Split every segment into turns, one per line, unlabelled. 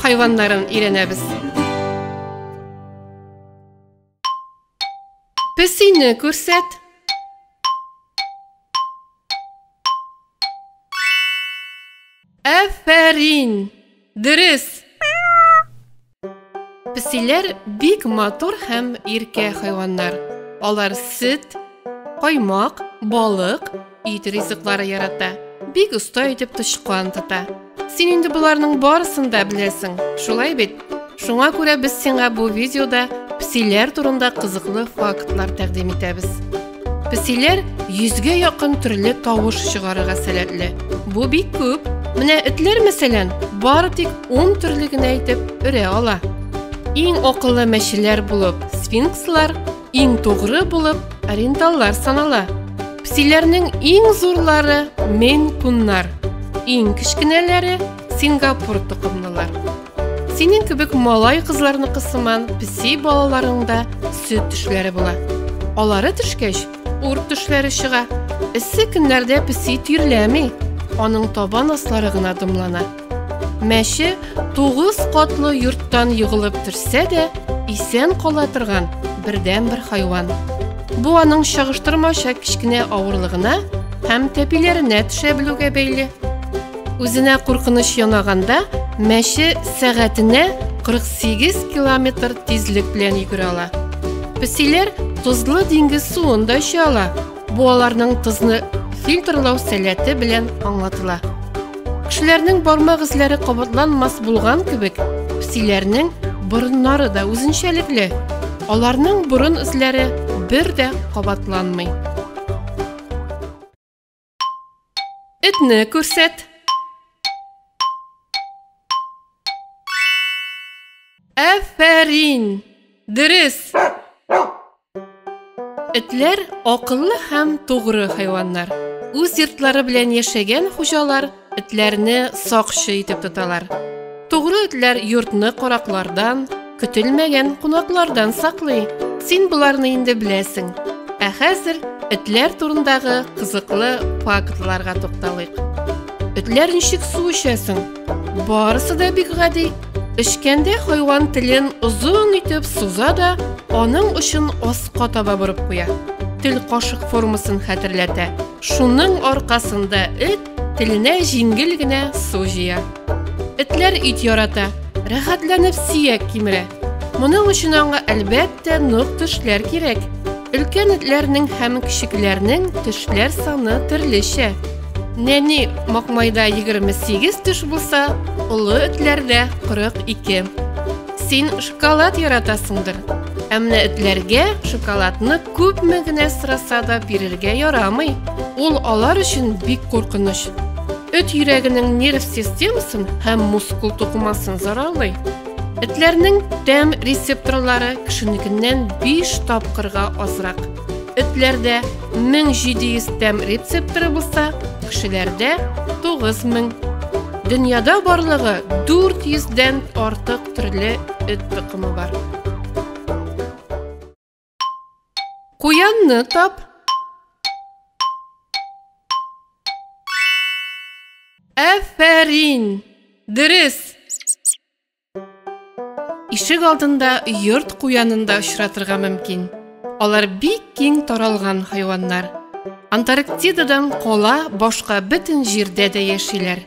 hayvanların öğrenəбез. Pəsini күрсәт. Әфәрин. Дөрес. Песиләр бик матур һәм иркә хайваннар. Алар сөт, каймак, балык, ит ризыклары ярата. Бик оста итеп тышкан тота. Син инде буларның барысын да беләсең. Шулай бит? Шуңа күрә без сиңа бу видеода песиләр турында кызыклы фактлар тәкъдим итәбез. Песиләр 100-гә якын төрле тавыш чыгарырга сәләтле. Бу бик күп. Менә этләр мәсәлән, бары тик 10 төрлеген әйтеп өрә ала. Иң акыллы мәчеләр булып сфинкслар, иң тугры булып ориенталлар санала. Песиләрнең иң зурлары мейн-куннар, иң кечкенәләре Сингапур тукымлылар. Синең кебек малай кызларны кысыман песи балаларында сөт тешләре була. Алары төшкәч, урт тешләре чыга. Эссе көннәрдә песи тирләми. Аның табан аслары гына дымлана. Мәче 9 катлы йорттан йыгылып төшсә дә, исән кала торган бердән-бер хайван. Бу аның чагыштырмача кичкенә авырлыгына һәм тәпиләренә төшә белүгә бәйле. Үзенә куркыныч янаганда, мәче сәгатенә 48 километр тизлек белән йөгерә ала. Песиләр тузлы диңгез суында эчә ала. Бу аларның тузны фильтрлау сәләте белән аңлатыла. Кешеләрнең бармак эзләре кабатланмас булган кебек, песиләрнең борыннары да үзенчәлекле. Аларның борын эзләре бер дә кабатланмый. Этне күрсәт. Әфәрин. Дөрес. Этләр акыллы һәм тугры хайваннар. Үз йортлары белән яшәгән хуҗалар этләрне сакчы итеп тоталар. Тугры этләр йортны караклардан, көтелмәгән кунаклардан саклый. Син буларны инде беләсең. Ә хәзер этләр турындагы кызыклы фактларга тукталыйк. Этләр ничек су эчәсең? Барысы да бик гади. Эчкәндә хайван телен озын итеп суза да, аның очын аска таба борып куя. Тел кашык формасын хәтерләтә. Шуның аркасында эт теленә җиңгел генә су җыя. Этләр ит ярата, рәхәтләнеп сөяк кимерә. Моның өчен аңа әлбәттә нык тешләр кирәк. Өлкән этләрнең һәм кичекләрнең тешләр саны төрлечә. Нәни макмайда 28 теш булса, олы этләрдә 42. Син шоколад яратасыңдыр. Әмма этләргә шоколадны күпме генә сораса да бирергә ярамый. Ул алар өчен бик куркыныч. Эт йөрәгенең нерв системасын һәм мускул тукымасын зарарлый. Этләрнең тәм рецепторлары кешенекеннән 5 тапкырга азрак. Этләрдә 1700 тәм рецепторы булса, кешеләрдә 9000. Дөньяда барлыгы 400-дән артык төрле эт тукымы бар. Куянны тап. Әфәрин. Дөрес. Ишек алдында йорт куянында очратырга мөмкин. Алар бик киң таралган хайваннар. Антарктидадан кала башка бөтен җирдә дә яшиләр.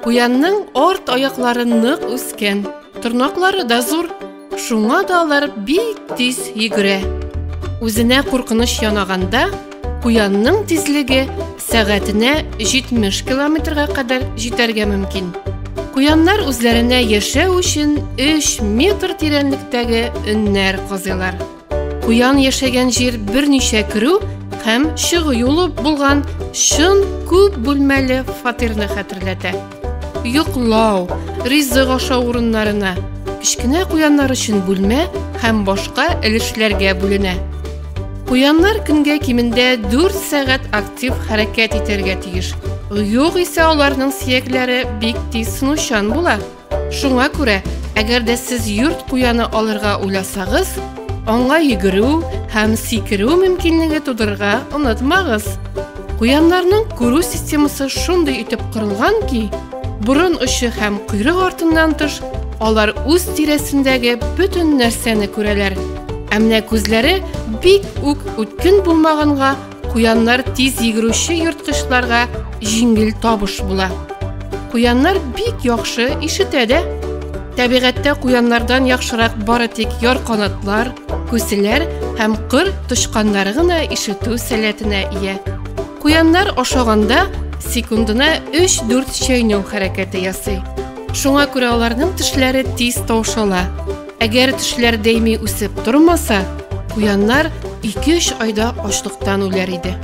Куянның арт аяклары нык үскән, тырнаклары да зур. Шуңа да алар бик тиз йөгерә. Үзенә куркыныч янаганда, куянның тизлеге сәгатенә 70 километрга кадәр җитәргә мөмкин. Куяннар үзләренә яшәү өчен 3 метр тирәнлектәге өннәр казыйлар. Куян яшәгән җир берничә керү һәм чыгу юлы булган чын күп бүлмәле фатирны хәтерләтә. Йоклау, ризык ашау урыннарына, кичкенә куяннар өчен бүлмә һәм башка өлешләргә бүленә. Куяннар көнгә кимендә 4 сәгать актив хәрәкәт итәргә тиеш. Югыйсә аларның сөякләре бик тиз сынучан була. Шуңа күрә, әгәр дә сез йорт куяны алырга уйласагыз, аңа йөгерү һәм сикерү мөмкинлеге тудырырга онытмагыз. Куяннарның күрү системасы шундый итеп корылган ки, бурын очы һәм койрык артыннан тыш Алар үз тирәсендәге бөтен нәрсәне күрәләр. Әмма күзләре бик үк үткен булмаганга, куяннар тиз йөгерүче йырткычларга җиңел табыш була. Куяннар бик яхшы ишетә дә. Табигатьтә куяннардан яхшырак бары тик яр канатлар, күселәр һәм кыр тышканнары гына ишетү сәләтенә ия. Куяннар ашаганда секундына 3-4 чәйнеү хәрәкәте ясый. Шуңа күрә аларның тешләре тиз таушала. Әгәр тешләр даими үсеп тормаса, куяннар 2-3 айда ачлыктан үләр иде.